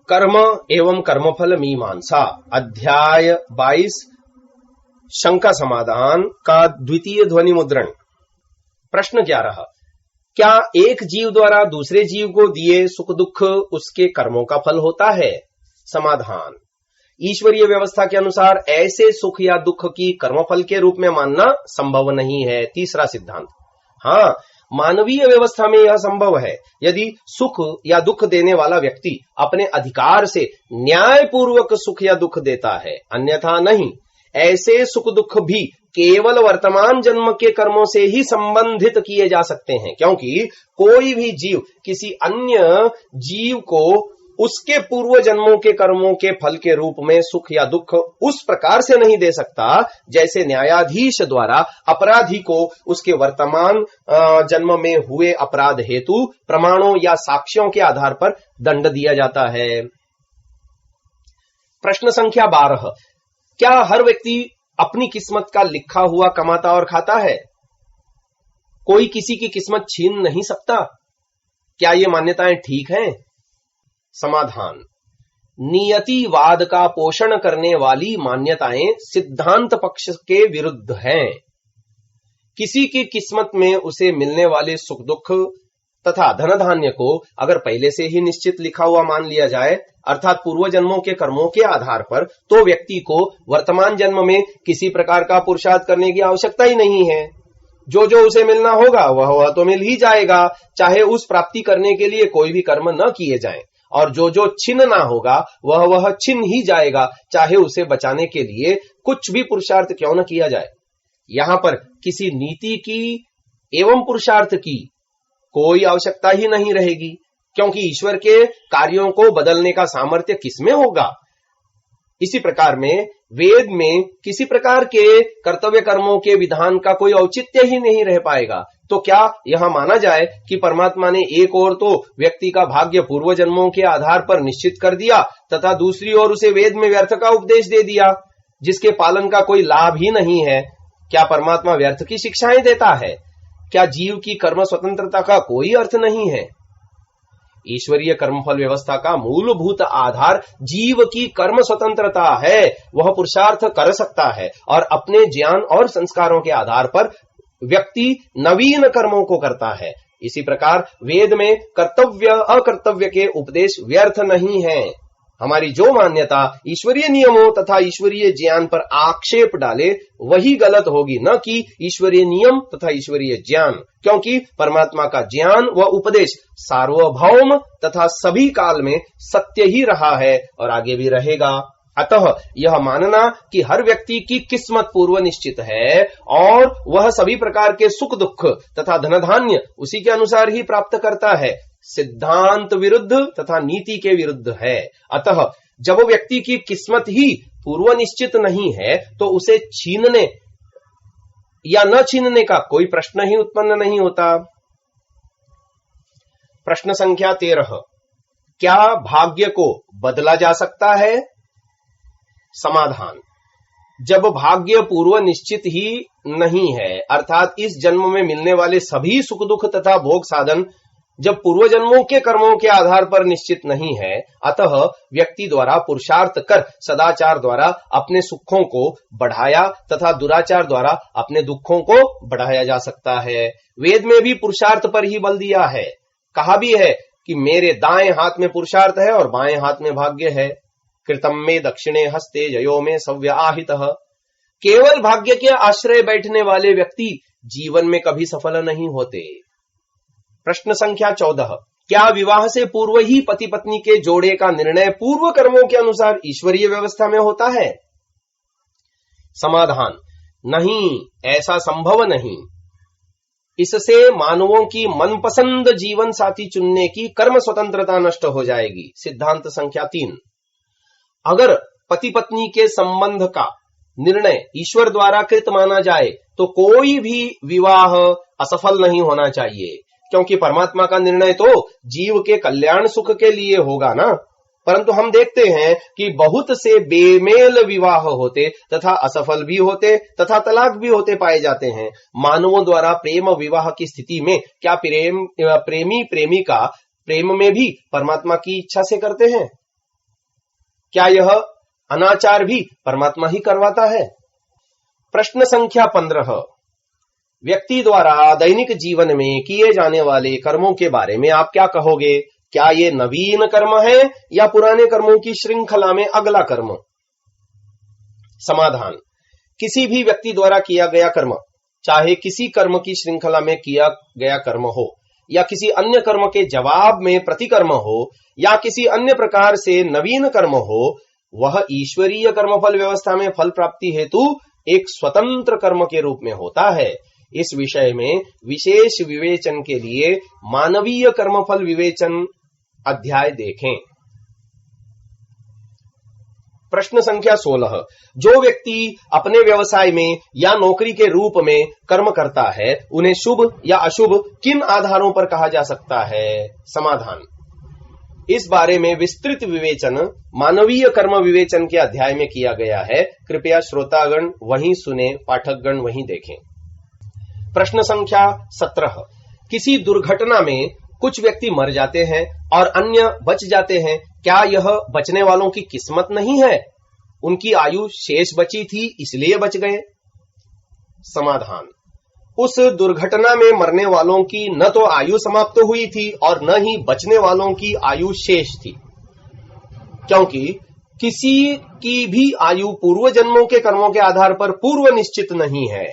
कर्म एवं कर्मफल मीमांसा अध्याय 22 शंका समाधान का द्वितीय ध्वनि मुद्रण। प्रश्न 11। क्या एक जीव द्वारा दूसरे जीव को दिए सुख दुख उसके कर्मों का फल होता है? समाधान। ईश्वरीय व्यवस्था के अनुसार ऐसे सुख या दुख की कर्मफल के रूप में मानना संभव नहीं है। तीसरा सिद्धांत। हाँ, मानवीय व्यवस्था में यह संभव है यदि सुख या दुख देने वाला व्यक्ति अपने अधिकार से न्यायपूर्वक सुख या दुख देता है, अन्यथा नहीं। ऐसे सुख दुख भी केवल वर्तमान जन्म के कर्मों से ही संबंधित किए जा सकते हैं, क्योंकि कोई भी जीव किसी अन्य जीव को उसके पूर्व जन्मों के कर्मों के फल के रूप में सुख या दुख उस प्रकार से नहीं दे सकता जैसे न्यायाधीश द्वारा अपराधी को उसके वर्तमान जन्म में हुए अपराध हेतु प्रमाणों या साक्ष्यों के आधार पर दंड दिया जाता है। प्रश्न संख्या 12। क्या हर व्यक्ति अपनी किस्मत का लिखा हुआ कमाता और खाता है? कोई किसी की किस्मत छीन नहीं सकता। क्या ये मान्यताएं ठीक हैं? समाधान। नियतिवाद का पोषण करने वाली मान्यताएं सिद्धांत पक्ष के विरुद्ध हैं। किसी की किस्मत में उसे मिलने वाले सुख दुख तथा धन धान्य को अगर पहले से ही निश्चित लिखा हुआ मान लिया जाए, अर्थात पूर्व जन्मों के कर्मों के आधार पर, तो व्यक्ति को वर्तमान जन्म में किसी प्रकार का पुरुषार्थ करने की आवश्यकता ही नहीं है। जो जो उसे मिलना होगा वह तो मिल ही जाएगा, चाहे उस प्राप्ति करने के लिए कोई भी कर्म न किए जाएं। और जो जो छिनना होगा वह छिन ही जाएगा, चाहे उसे बचाने के लिए कुछ भी पुरुषार्थ क्यों न किया जाए। यहां पर किसी नीति की एवं पुरुषार्थ की कोई आवश्यकता ही नहीं रहेगी, क्योंकि ईश्वर के कार्यों को बदलने का सामर्थ्य किसमें होगा। इसी प्रकार में वेद में किसी प्रकार के कर्तव्य कर्मों के विधान का कोई औचित्य ही नहीं रह पाएगा। तो क्या यह माना जाए कि परमात्मा ने एक ओर तो व्यक्ति का भाग्य पूर्व जन्मों के आधार पर निश्चित कर दिया तथा दूसरी ओर उसे वेद में व्यर्थ का उपदेश दे दिया, जिसके पालन का कोई लाभ ही नहीं है? क्या परमात्मा व्यर्थ की शिक्षाएं देता है? क्या जीव की कर्म स्वतंत्रता का कोई अर्थ नहीं है? ईश्वरीय कर्मफल व्यवस्था का मूलभूत आधार जीव की कर्म स्वतंत्रता है। वह पुरुषार्थ कर सकता है और अपने ज्ञान और संस्कारों के आधार पर व्यक्ति नवीन कर्मों को करता है। इसी प्रकार वेद में कर्तव्य अकर्तव्य के उपदेश व्यर्थ नहीं है। हमारी जो मान्यता ईश्वरीय नियमों तथा ईश्वरीय ज्ञान पर आक्षेप डाले वही गलत होगी, न कि ईश्वरीय नियम तथा ईश्वरीय ज्ञान, क्योंकि परमात्मा का ज्ञान व उपदेश सार्वभौम तथा सभी काल में सत्य ही रहा है और आगे भी रहेगा। अतः यह मानना कि हर व्यक्ति की किस्मत पूर्व निश्चित है और वह सभी प्रकार के सुख दुख तथा धन धान्य उसी के अनुसार ही प्राप्त करता है, सिद्धांत विरुद्ध तथा नीति के विरुद्ध है। अतः जब व्यक्ति की किस्मत ही पूर्व निश्चित नहीं है तो उसे छीनने या न छीनने का कोई प्रश्न ही उत्पन्न नहीं होता। प्रश्न संख्या 13। क्या भाग्य को बदला जा सकता है? समाधान। जब भाग्य पूर्व निश्चित ही नहीं है, अर्थात इस जन्म में मिलने वाले सभी सुख दुख तथा भोग साधन जब पूर्व जन्मों के कर्मों के आधार पर निश्चित नहीं है, अतः व्यक्ति द्वारा पुरुषार्थ कर सदाचार द्वारा अपने सुखों को बढ़ाया तथा दुराचार द्वारा अपने दुखों को बढ़ाया जा सकता है। वेद में भी पुरुषार्थ पर ही बल दिया है। कहा भी है कि मेरे दाएं हाथ में पुरुषार्थ है और बाएं हाथ में भाग्य है। कृतम में दक्षिणे हस्ते जयो में सव्य आहितः। केवल भाग्य के आश्रय बैठने वाले व्यक्ति जीवन में कभी सफल नहीं होते। प्रश्न संख्या 14। क्या विवाह से पूर्व ही पति पत्नी के जोड़े का निर्णय पूर्व कर्मों के अनुसार ईश्वरीय व्यवस्था में होता है? समाधान। नहीं, ऐसा संभव नहीं। इससे मानवों की मनपसंद जीवन साथी चुनने की कर्म स्वतंत्रता नष्ट हो जाएगी। सिद्धांत संख्या 3। अगर पति पत्नी के संबंध का निर्णय ईश्वर द्वारा कृत माना जाए तो कोई भी विवाह असफल नहीं होना चाहिए, क्योंकि परमात्मा का निर्णय तो जीव के कल्याण सुख के लिए होगा ना। परंतु हम देखते हैं कि बहुत से बेमेल विवाह होते तथा असफल भी होते तथा तलाक भी होते पाए जाते हैं। मानवों द्वारा प्रेम विवाह की स्थिति में क्या प्रेमी प्रेमिका प्रेम में भी परमात्मा की इच्छा से करते हैं? क्या यह अनाचार भी परमात्मा ही करवाता है? प्रश्न संख्या 15, व्यक्ति द्वारा दैनिक जीवन में किए जाने वाले कर्मों के बारे में आप क्या कहोगे? क्या ये नवीन कर्म है या पुराने कर्मों की श्रृंखला में अगला कर्म? समाधान, किसी भी व्यक्ति द्वारा किया गया कर्म, चाहे किसी कर्म की श्रृंखला में किया गया कर्म हो या किसी अन्य कर्म के जवाब में प्रतिकर्म हो या किसी अन्य प्रकार से नवीन कर्म हो, वह ईश्वरीय कर्मफल व्यवस्था में फल प्राप्ति हेतु एक स्वतंत्र कर्म के रूप में होता है। इस विषय में विशेष विवेचन के लिए मानवीय कर्मफल विवेचन अध्याय देखें। प्रश्न संख्या 16, जो व्यक्ति अपने व्यवसाय में या नौकरी के रूप में कर्म करता है, उन्हें शुभ या अशुभ किन आधारों पर कहा जा सकता है? समाधान, इस बारे में विस्तृत विवेचन मानवीय कर्म विवेचन के अध्याय में किया गया है। कृपया श्रोतागण वहीं सुने, पाठकगण वहीं देखें। प्रश्न संख्या 17, किसी दुर्घटना में कुछ व्यक्ति मर जाते हैं और अन्य बच जाते हैं, क्या यह बचने वालों की किस्मत नहीं है? उनकी आयु शेष बची थी इसलिए बच गए? समाधान, उस दुर्घटना में मरने वालों की न तो आयु समाप्त हुई थी और न ही बचने वालों की आयु शेष थी, क्योंकि किसी की भी आयु पूर्व जन्मों के कर्मों के आधार पर पूर्व निश्चित नहीं है।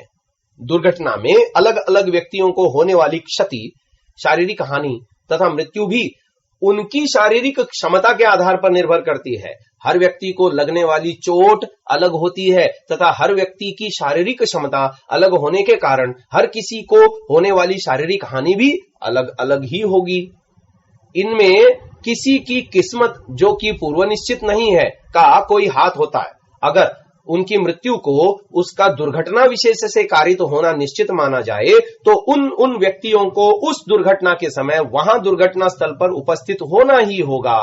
दुर्घटना में अलग अलग व्यक्तियों को होने वाली क्षति, शारीरिक हानि तथा मृत्यु भी उनकी शारीरिक क्षमता के आधार पर निर्भर करती है। हर व्यक्ति को लगने वाली चोट अलग होती है तथा हर व्यक्ति की शारीरिक क्षमता अलग होने के कारण हर किसी को होने वाली शारीरिक हानि भी अलग अलग ही होगी। इनमें किसी की किस्मत, जो कि पूर्व निश्चित नहीं है, का कोई हाथ होता है। अगर उनकी मृत्यु को उसका दुर्घटना विशेष से कारित होना निश्चित माना जाए तो उन व्यक्तियों को उस दुर्घटना के समय वहां दुर्घटना स्थल पर उपस्थित होना ही होगा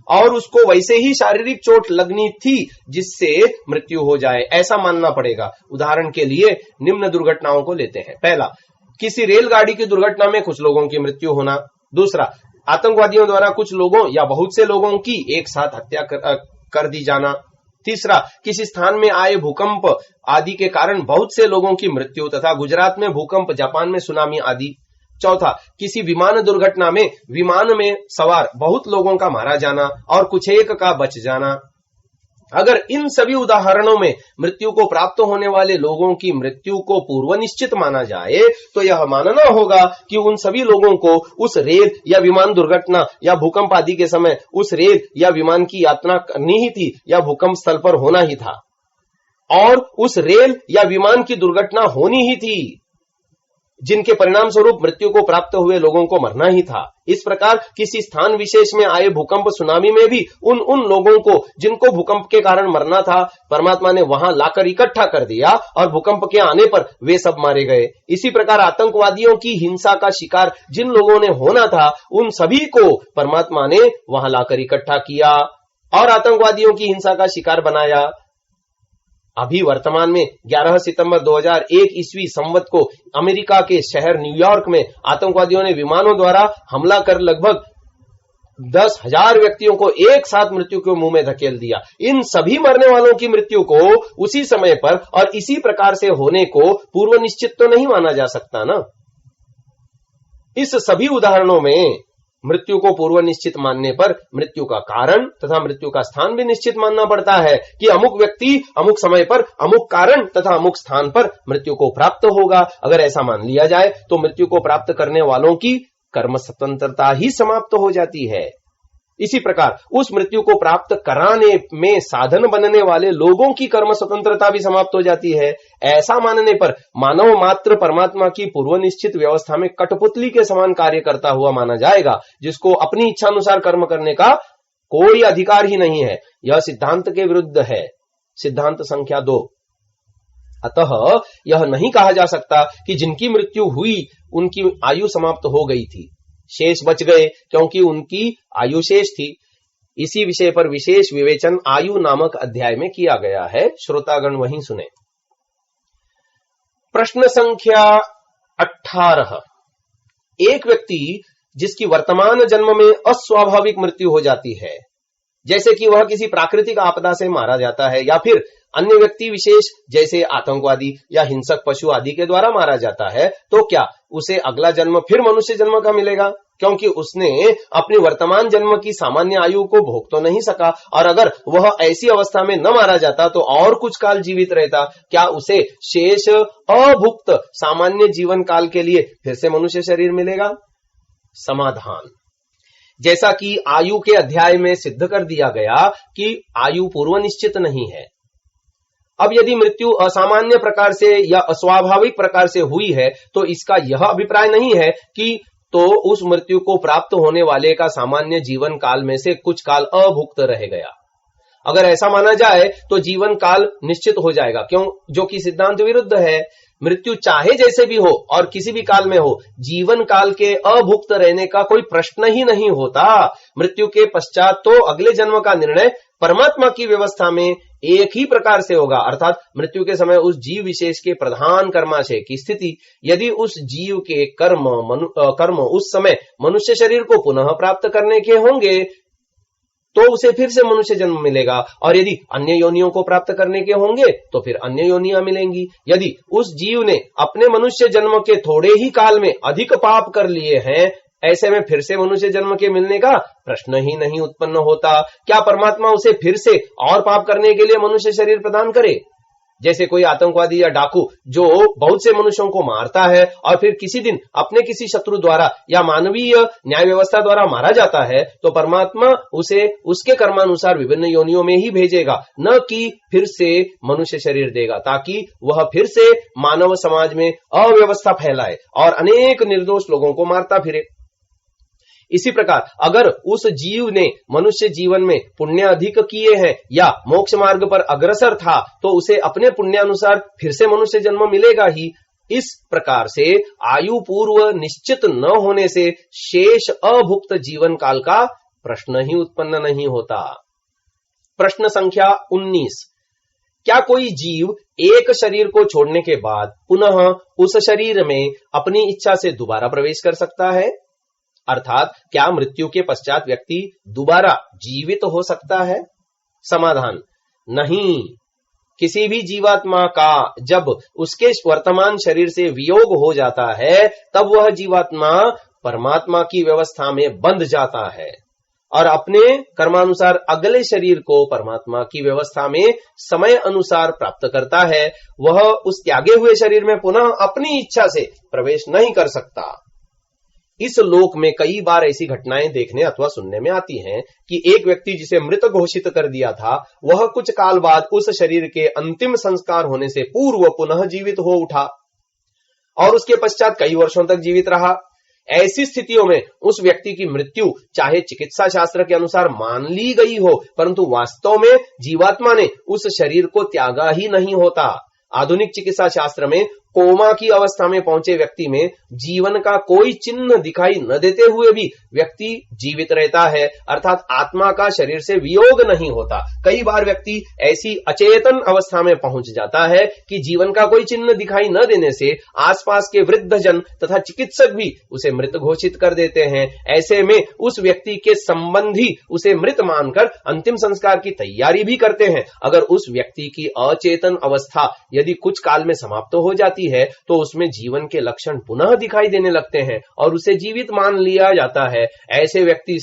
और उसको वैसे ही शारीरिक चोट लगनी थी जिससे मृत्यु हो जाए, ऐसा मानना पड़ेगा। उदाहरण के लिए निम्न दुर्घटनाओं को लेते हैं। पहला, किसी रेलगाड़ी की दुर्घटना में कुछ लोगों की मृत्यु होना। दूसरा, आतंकवादियों द्वारा कुछ लोगों या बहुत से लोगों की एक साथ हत्या कर दी जाना। तीसरा, किसी स्थान में आए भूकंप आदि के कारण बहुत से लोगों की मृत्यु तथा गुजरात में भूकंप, जापान में सुनामी आदि। चौथा, किसी विमान दुर्घटना में विमान में सवार बहुत लोगों का मारा जाना और कुछ एक का बच जाना। अगर इन सभी उदाहरणों में मृत्यु को प्राप्त होने वाले लोगों की मृत्यु को पूर्व निश्चित माना जाए तो यह मानना होगा कि उन सभी लोगों को उस रेल या विमान दुर्घटना या भूकंप आदि के समय उस रेल या विमान की यात्रा करनी ही थी या भूकंप स्थल पर होना ही था और उस रेल या विमान की दुर्घटना होनी ही थी, जिनके परिणाम स्वरूप मृत्यु को प्राप्त हुए लोगों को मरना ही था। इस प्रकार किसी स्थान विशेष में आए भूकंप, सुनामी में भी उन लोगों को जिनको भूकंप के कारण मरना था, परमात्मा ने वहां लाकर इकट्ठा कर दिया और भूकंप के आने पर वे सब मारे गए। इसी प्रकार आतंकवादियों की हिंसा का शिकार जिन लोगों ने होना था, उन सभी को परमात्मा ने वहां लाकर इकट्ठा किया और आतंकवादियों की हिंसा का शिकार बनाया। अभी वर्तमान में 11 सितंबर 2001 ईस्वी संवत को अमेरिका के शहर न्यूयॉर्क में आतंकवादियों ने विमानों द्वारा हमला कर लगभग 10,000 व्यक्तियों को एक साथ मृत्यु के मुंह में धकेल दिया। इन सभी मरने वालों की मृत्यु को उसी समय पर और इसी प्रकार से होने को पूर्व निश्चित तो नहीं माना जा सकता ना। इस सभी उदाहरणों में मृत्यु को पूर्व निश्चित मानने पर मृत्यु का कारण तथा मृत्यु का स्थान भी निश्चित मानना पड़ता है कि अमुक व्यक्ति अमुक समय पर अमुक कारण तथा अमुक स्थान पर मृत्यु को प्राप्त होगा। अगर ऐसा मान लिया जाए तो मृत्यु को प्राप्त करने वालों की कर्म स्वतंत्रता ही समाप्त हो जाती है। इसी प्रकार उस मृत्यु को प्राप्त कराने में साधन बनने वाले लोगों की कर्म स्वतंत्रता भी समाप्त हो जाती है। ऐसा मानने पर मानव मात्र परमात्मा की पूर्व निश्चित व्यवस्था में कठपुतली के समान कार्य करता हुआ माना जाएगा, जिसको अपनी इच्छा अनुसार कर्म करने का कोई अधिकार ही नहीं है। यह सिद्धांत के विरुद्ध है। सिद्धांत संख्या 2, अतः यह नहीं कहा जा सकता कि जिनकी मृत्यु हुई उनकी आयु समाप्त हो गई थी, शेष बच गए क्योंकि उनकी आयु शेष थी। इसी विषय पर विशेष विवेचन आयु नामक अध्याय में किया गया है। श्रोतागण वहीं सुने। प्रश्न संख्या 18, एक व्यक्ति जिसकी वर्तमान जन्म में अस्वाभाविक मृत्यु हो जाती है, जैसे कि वह किसी प्राकृतिक आपदा से मारा जाता है या फिर अन्य व्यक्ति विशेष जैसे आतंकवादी या हिंसक पशु आदि के द्वारा मारा जाता है, तो क्या उसे अगला जन्म फिर मनुष्य जन्म का मिलेगा? क्योंकि उसने अपनी वर्तमान जन्म की सामान्य आयु को भोग तो नहीं सका, और अगर वह ऐसी अवस्था में न मारा जाता तो और कुछ काल जीवित रहता, क्या उसे शेष अभुक्त सामान्य जीवन काल के लिए फिर से मनुष्य शरीर मिलेगा? समाधान, जैसा कि आयु के अध्याय में सिद्ध कर दिया गया कि आयु पूर्व निश्चित नहीं है। अब यदि मृत्यु असामान्य प्रकार से या अस्वाभाविक प्रकार से हुई है तो इसका यह अभिप्राय नहीं है कि तो उस मृत्यु को प्राप्त होने वाले का सामान्य जीवन काल में से कुछ काल अभुक्त रह गया। अगर ऐसा माना जाए तो जीवन काल निश्चित हो जाएगा, क्यों? जो कि सिद्धांत विरुद्ध है। मृत्यु चाहे जैसे भी हो और किसी भी काल में हो, जीवन काल के अभुक्त रहने का कोई प्रश्न ही नहीं होता। मृत्यु के पश्चात तो अगले जन्म का निर्णय परमात्मा की व्यवस्था में एक ही प्रकार से होगा, अर्थात मृत्यु के समय उस जीव विशेष के प्रधान कर्माशय की स्थिति। यदि उस जीव के कर्म उस समय मनुष्य शरीर को पुनः प्राप्त करने के होंगे तो उसे फिर से मनुष्य जन्म मिलेगा, और यदि अन्य योनियों को प्राप्त करने के होंगे तो फिर अन्य योनियां मिलेंगी। यदि उस जीव ने अपने मनुष्य जन्म के थोड़े ही काल में अधिक पाप कर लिए हैं, ऐसे में फिर से मनुष्य जन्म के मिलने का प्रश्न ही नहीं उत्पन्न होता। क्या परमात्मा उसे फिर से और पाप करने के लिए मनुष्य शरीर प्रदान करे? जैसे कोई आतंकवादी या डाकू जो बहुत से मनुष्यों को मारता है और फिर किसी दिन अपने किसी शत्रु द्वारा या मानवीय न्याय व्यवस्था द्वारा मारा जाता है, तो परमात्मा उसे उसके कर्मानुसार विभिन्न योनियों में ही भेजेगा, न कि फिर से मनुष्य शरीर देगा, ताकि वह फिर से मानव समाज में अव्यवस्था फैलाए और अनेक निर्दोष लोगों को मारता फिरे। इसी प्रकार अगर उस जीव ने मनुष्य जीवन में पुण्य अधिक किए हैं या मोक्ष मार्ग पर अग्रसर था, तो उसे अपने पुण्यानुसार फिर से मनुष्य जन्म मिलेगा ही। इस प्रकार से आयु पूर्व निश्चित न होने से शेष अभुक्त जीवन काल का प्रश्न ही उत्पन्न नहीं होता। प्रश्न संख्या 19, क्या कोई जीव एक शरीर को छोड़ने के बाद पुनः उस शरीर में अपनी इच्छा से दोबारा प्रवेश कर सकता है? अर्थात क्या मृत्यु के पश्चात व्यक्ति दोबारा जीवित हो सकता है? समाधान, नहीं। किसी भी जीवात्मा का जब उसके वर्तमान शरीर से वियोग हो जाता है, तब वह जीवात्मा परमात्मा की व्यवस्था में बंध जाता है और अपने कर्मानुसार अगले शरीर को परमात्मा की व्यवस्था में समय अनुसार प्राप्त करता है। वह उस त्यागे हुए शरीर में पुनः अपनी इच्छा से प्रवेश नहीं कर सकता। इस लोक में कई बार ऐसी घटनाएं देखने अथवा सुनने में आती हैं कि एक व्यक्ति जिसे मृत घोषित कर दिया था, वह कुछ काल बाद उस शरीर के अंतिम संस्कार होने से पूर्व पुनः जीवित हो उठा और उसके पश्चात कई वर्षों तक जीवित रहा। ऐसी स्थितियों में उस व्यक्ति की मृत्यु चाहे चिकित्सा शास्त्र के अनुसार मान ली गई हो, परंतु वास्तव में जीवात्मा ने उस शरीर को त्यागा ही नहीं होता। आधुनिक चिकित्सा शास्त्र में कोमा की अवस्था में पहुंचे व्यक्ति में जीवन का कोई चिन्ह दिखाई न देते हुए भी व्यक्ति जीवित रहता है, अर्थात आत्मा का शरीर से वियोग नहीं होता। कई बार व्यक्ति ऐसी अचेतन अवस्था में पहुंच जाता है कि जीवन का कोई चिन्ह दिखाई न देने से आसपास के वृद्धजन तथा चिकित्सक भी उसे मृत घोषित कर देते हैं। ऐसे में उस व्यक्ति के संबंधी उसे मृत मानकर अंतिम संस्कार की तैयारी भी करते हैं। अगर उस व्यक्ति की अचेतन अवस्था यदि कुछ काल में समाप्त हो जाती है तो उसमें जीवन के लक्षण पुनः दिखाई देने लगते हैं और उसे जीवित मान लिया जाता है। ऐसे व्यक्ति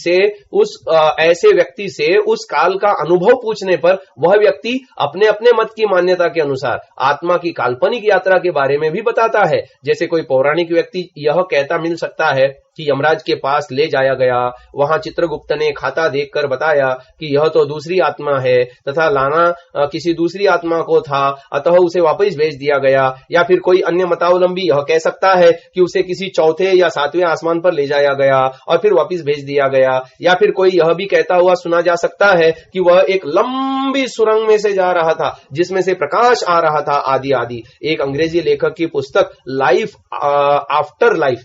से उस काल का अनुभव पूछने पर वह व्यक्ति अपने अपने मत की मान्यता के अनुसार आत्मा की काल्पनिक यात्रा के बारे में भी बताता है। जैसे कोई पौराणिक व्यक्ति यह कहता मिल सकता है कि यमराज के पास ले जाया गया, वहां चित्रगुप्त ने खाता देखकर बताया कि यह तो दूसरी आत्मा है तथा लाना किसी दूसरी आत्मा को था, अतः उसे वापस भेज दिया गया। या फिर कोई अन्य मतावलंबी यह कह सकता है कि उसे किसी चौथे या सातवें आसमान पर ले जाया गया और फिर वापस भेज दिया गया। या फिर कोई यह भी कहता हुआ सुना जा सकता है कि वह एक लंबी सुरंग में से जा रहा था जिसमें से प्रकाश आ रहा था, आदि आदि। एक अंग्रेजी लेखक की पुस्तक लाइफ आफ्टर लाइफ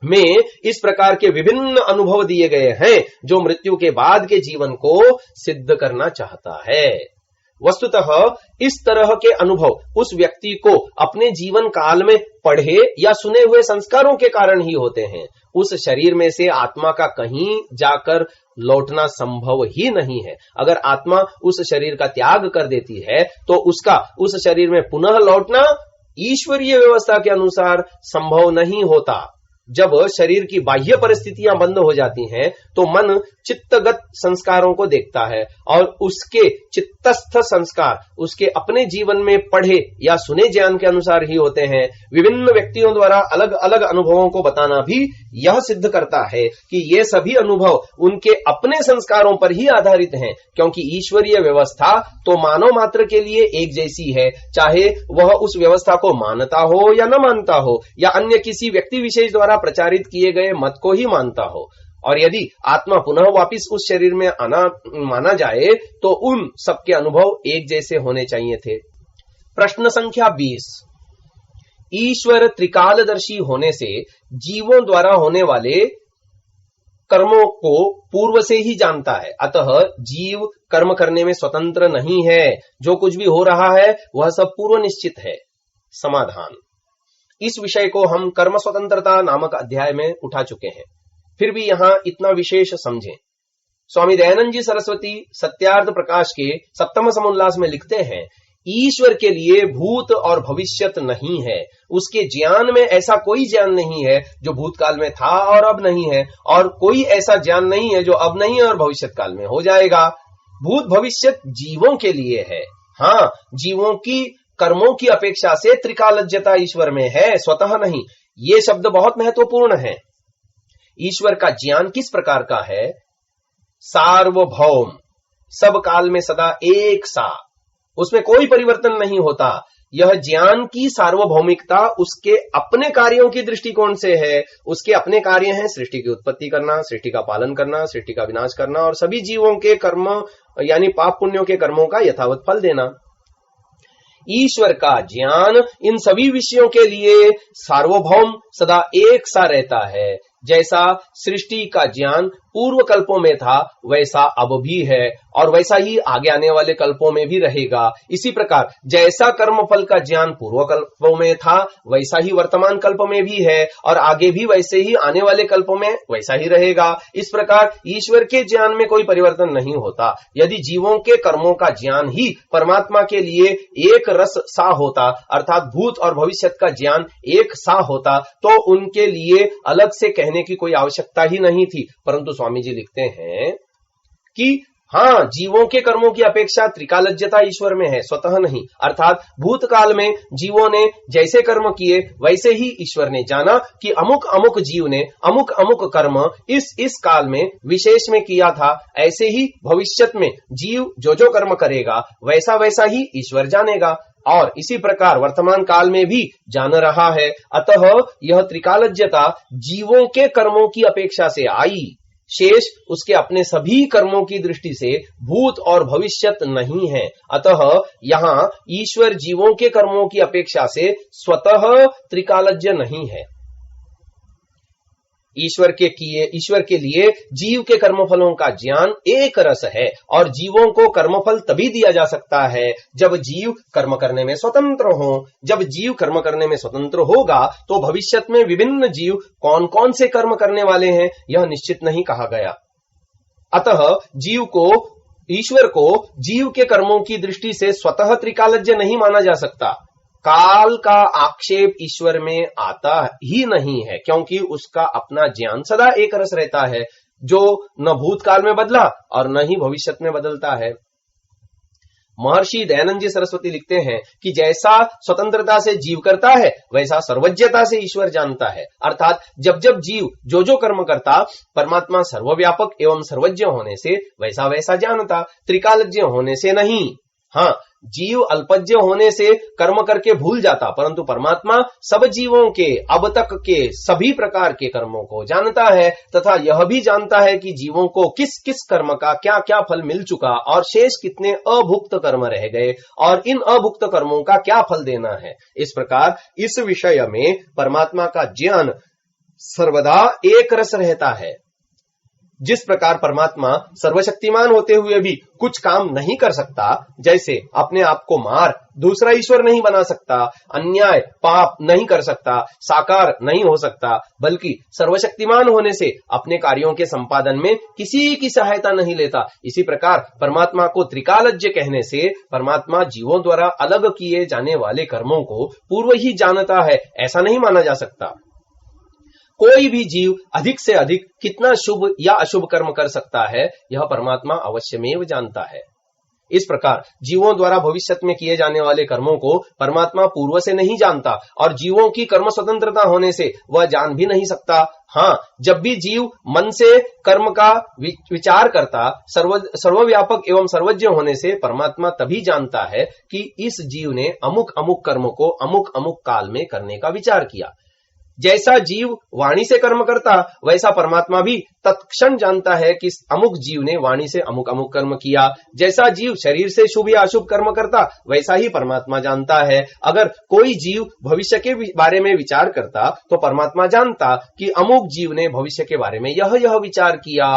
में इस प्रकार के विभिन्न अनुभव दिए गए हैं जो मृत्यु के बाद के जीवन को सिद्ध करना चाहता है। वस्तुतः इस तरह के अनुभव उस व्यक्ति को अपने जीवन काल में पढ़े या सुने हुए संस्कारों के कारण ही होते हैं। उस शरीर में से आत्मा का कहीं जाकर लौटना संभव ही नहीं है। अगर आत्मा उस शरीर का त्याग कर देती है तो उसका उस शरीर में पुनः लौटना ईश्वरीय व्यवस्था के अनुसार संभव नहीं होता। जब शरीर की बाह्य परिस्थितियां बंद हो जाती हैं तो मन चित्तगत संस्कारों को देखता है और उसके चित्तस्थ संस्कार उसके अपने जीवन में पढ़े या सुने ज्ञान के अनुसार ही होते हैं। विभिन्न व्यक्तियों द्वारा अलग अलग अनुभवों को बताना भी यह सिद्ध करता है कि ये सभी अनुभव उनके अपने संस्कारों पर ही आधारित हैं, क्योंकि ईश्वरीय व्यवस्था तो मानव मात्र के लिए एक जैसी है, चाहे वह उस व्यवस्था को मानता हो या न मानता हो या अन्य किसी व्यक्ति विशेष द्वारा प्रचारित किए गए मत को ही मानता हो। और यदि आत्मा पुनः वापिस उस शरीर में आना माना जाए तो उन सबके अनुभव एक जैसे होने चाहिए थे। प्रश्न संख्या 20। ईश्वर त्रिकालदर्शी होने से जीवों द्वारा होने वाले कर्मों को पूर्व से ही जानता है, अतः जीव कर्म करने में स्वतंत्र नहीं है। जो कुछ भी हो रहा है वह सब पूर्व निश्चित है। समाधान। इस विषय को हम कर्म स्वतंत्रता नामक अध्याय में उठा चुके हैं, फिर भी यहां इतना विशेष समझें। स्वामी दयानंद जी सरस्वती सत्यार्थ प्रकाश के सप्तम समुल्लास में लिखते हैं, ईश्वर के लिए भूत और भविष्यत नहीं है। उसके ज्ञान में ऐसा कोई ज्ञान नहीं है जो भूतकाल में था और अब नहीं है, और कोई ऐसा ज्ञान नहीं है जो अब नहीं है और भविष्यत काल में हो जाएगा। भूत भविष्यत जीवों के लिए है। हाँ, जीवों की कर्मों की अपेक्षा से त्रिकालज्ञता ईश्वर में है, स्वतः नहीं। ये शब्द बहुत महत्वपूर्ण है। ईश्वर का ज्ञान किस प्रकार का है? सार्वभौम, सब काल में सदा एक सा, उसमें कोई परिवर्तन नहीं होता। यह ज्ञान की सार्वभौमिकता उसके अपने कार्यों की दृष्टिकोण से है। उसके अपने कार्य हैं सृष्टि की उत्पत्ति करना, सृष्टि का पालन करना, सृष्टि का विनाश करना और सभी जीवों के कर्म यानी पाप पुण्यों के कर्मों का यथावत फल देना। ईश्वर का ज्ञान इन सभी विषयों के लिए सार्वभौम सदा एक सा रहता है। जैसा सृष्टि का ज्ञान पूर्व कल्पों में था वैसा अब भी है और वैसा ही आगे आने वाले कल्पों में भी रहेगा। इसी प्रकार जैसा कर्मफल का ज्ञान पूर्व कल्पों में था वैसा ही वर्तमान कल्प में भी है और आगे भी वैसे ही आने वाले कल्पों में वैसा ही रहेगा। इस प्रकार ईश्वर के ज्ञान में कोई परिवर्तन नहीं होता। यदि जीवों के कर्मों का ज्ञान ही परमात्मा के लिए एक रस सा होता, अर्थात भूत और भविष्यत का ज्ञान एक सा होता, तो उनके लिए अलग से कहने की कोई आवश्यकता ही नहीं थी। परंतु स्वामी जी लिखते हैं कि हाँ, जीवों के कर्मों की अपेक्षा त्रिकालज्ञता ईश्वर में है, स्वतः नहीं। अर्थात भूतकाल में जीवों ने जैसे कर्म किए वैसे ही ईश्वर ने जाना कि अमुक अमुक जीव ने अमुक अमुक कर्म इस काल में विशेष में किया था। ऐसे ही भविष्यत में जीव जो जो कर्म करेगा वैसा वैसा ही ईश्वर जानेगा और इसी प्रकार वर्तमान काल में भी जान रहा है। अतः यह त्रिकालज्ञता जीवों के कर्मों की अपेक्षा से आई, शेष उसके अपने सभी कर्मों की दृष्टि से भूत और भविष्यत नहीं है। अतः यहाँ ईश्वर जीवों के कर्मों की अपेक्षा से स्वतः त्रिकालज्ञ नहीं है। ईश्वर के लिए जीव के कर्मफलों का ज्ञान एक रस है और जीवों को कर्मफल तभी दिया जा सकता है जब जीव कर्म करने में स्वतंत्र हो। जब जीव कर्म करने में स्वतंत्र होगा तो भविष्यत में विभिन्न जीव कौन कौन से कर्म करने वाले हैं यह निश्चित नहीं कहा गया। अतः ईश्वर को जीव के कर्मों की दृष्टि से स्वतः त्रिकालज्ञ नहीं माना जा सकता। काल का आक्षेप ईश्वर में आता ही नहीं है, क्योंकि उसका अपना ज्ञान सदा एक रस रहता है, जो न भूतकाल में बदला और न ही भविष्यत में बदलता है। महर्षि दयानंद जी सरस्वती लिखते हैं कि जैसा स्वतंत्रता से जीव करता है वैसा सर्वज्ञता से ईश्वर जानता है। अर्थात जब जब जीव जो जो कर्म करता, परमात्मा सर्वव्यापक एवं सर्वज्ञ होने से वैसा वैसा जानता, त्रिकालज्ञ होने से नहीं। हाँ, जीव अल्पज्ञ होने से कर्म करके भूल जाता, परंतु परमात्मा सब जीवों के अब तक के सभी प्रकार के कर्मों को जानता है तथा यह भी जानता है कि जीवों को किस किस कर्म का क्या क्या फल मिल चुका और शेष कितने अभुक्त कर्म रह गए और इन अभुक्त कर्मों का क्या फल देना है। इस प्रकार इस विषय में परमात्मा का ज्ञान सर्वदा एक रस रहता है। जिस प्रकार परमात्मा सर्वशक्तिमान होते हुए भी कुछ काम नहीं कर सकता, जैसे अपने आप को मार दूसरा ईश्वर नहीं बना सकता, अन्याय पाप नहीं कर सकता, साकार नहीं हो सकता, बल्कि सर्वशक्तिमान होने से अपने कार्यों के संपादन में किसी की सहायता नहीं लेता, इसी प्रकार परमात्मा को त्रिकालज्ञ कहने से परमात्मा जीवों द्वारा अलग किए जाने वाले कर्मों को पूर्व ही जानता है, ऐसा नहीं माना जा सकता। कोई भी जीव अधिक से अधिक कितना शुभ या अशुभ कर्म कर सकता है, यह परमात्मा अवश्यमेव जानता है। इस प्रकार जीवों द्वारा भविष्य में किए जाने वाले कर्मों को परमात्मा पूर्व से नहीं जानता और जीवों की कर्म स्वतंत्रता होने से वह जान भी नहीं सकता। हाँ, जब भी जीव मन से कर्म का विचार करता, सर्वव्यापक एवं सर्वज्ञ होने से परमात्मा तभी जानता है कि इस जीव ने अमुक अमुक कर्म को अमुक अमुक काल में करने का विचार किया। जैसा जीव वाणी से कर्म करता, वैसा परमात्मा भी तत्क्षण जानता है कि अमुक जीव ने वाणी से अमुक अमुक कर्म किया। जैसा जीव शरीर से शुभ या अशुभ कर्म करता, वैसा ही परमात्मा जानता है। अगर कोई जीव भविष्य के बारे में विचार करता, तो परमात्मा जानता कि अमुक जीव ने भविष्य के बारे में यह विचार किया।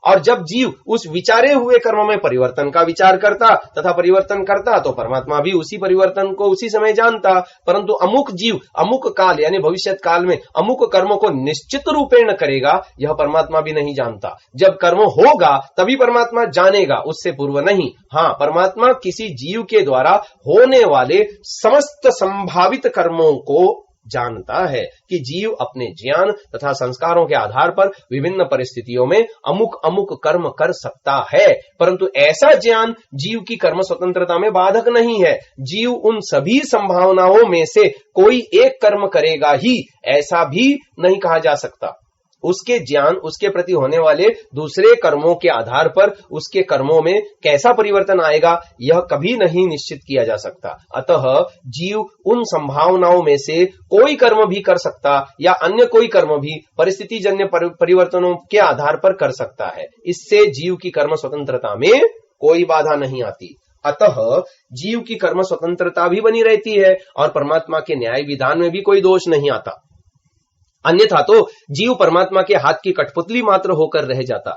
और जब जीव उस विचारे हुए कर्म में परिवर्तन का विचार करता तथा परिवर्तन करता, तो परमात्मा भी उसी परिवर्तन को उसी समय जानता। परंतु अमुक जीव अमुक काल यानी भविष्यत काल में अमुक कर्म को निश्चित रूपेण करेगा, यह परमात्मा भी नहीं जानता। जब कर्म होगा तभी परमात्मा जानेगा, उससे पूर्व नहीं। हाँ, परमात्मा किसी जीव के द्वारा होने वाले समस्त संभावित कर्मों को जानता है कि जीव अपने ज्ञान तथा संस्कारों के आधार पर विभिन्न परिस्थितियों में अमुक अमुक कर्म कर सकता है, परंतु ऐसा ज्ञान जीव की कर्म स्वतंत्रता में बाधक नहीं है। जीव उन सभी संभावनाओं में से कोई एक कर्म करेगा ही, ऐसा भी नहीं कहा जा सकता। उसके ज्ञान उसके प्रति होने वाले दूसरे कर्मों के आधार पर उसके कर्मों में कैसा परिवर्तन आएगा, यह कभी नहीं निश्चित किया जा सकता। अतः जीव उन संभावनाओं में से कोई कर्म भी कर सकता या अन्य कोई कर्म भी परिस्थिति जन्य परिवर्तनों के आधार पर कर सकता है। इससे जीव की कर्म स्वतंत्रता में कोई बाधा नहीं आती। अतः जीव की कर्म स्वतंत्रता भी बनी रहती है और परमात्मा के न्याय विधान में भी कोई दोष नहीं आता। अन्यथा तो जीव परमात्मा के हाथ की कठपुतली मात्र होकर रह जाता।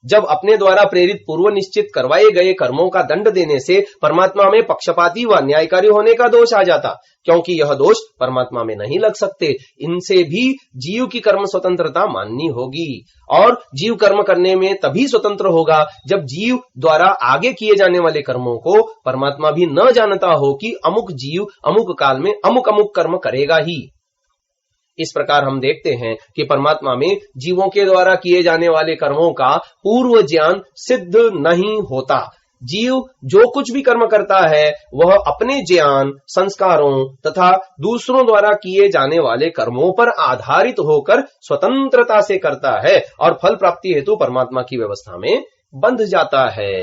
जब अपने द्वारा प्रेरित पूर्व निश्चित करवाए गए कर्मों का दंड देने से परमात्मा में पक्षपाती व अन्यायकारी होने का दोष आ जाता, क्योंकि यह दोष परमात्मा में नहीं लग सकते। इनसे भी जीव की कर्म स्वतंत्रता माननी होगी और जीव कर्म करने में तभी स्वतंत्र होगा जब जीव द्वारा आगे किए जाने वाले कर्मों को परमात्मा भी न जानता हो कि अमुक जीव अमुक काल में अमुक अमुक कर्म करेगा ही। इस प्रकार हम देखते हैं कि परमात्मा में जीवों के द्वारा किए जाने वाले कर्मों का पूर्व ज्ञान सिद्ध नहीं होता। जीव जो कुछ भी कर्म करता है वह अपने ज्ञान, संस्कारों तथा दूसरों द्वारा किए जाने वाले कर्मों पर आधारित होकर स्वतंत्रता से करता है और फल प्राप्ति हेतु परमात्मा की व्यवस्था में बंध जाता है।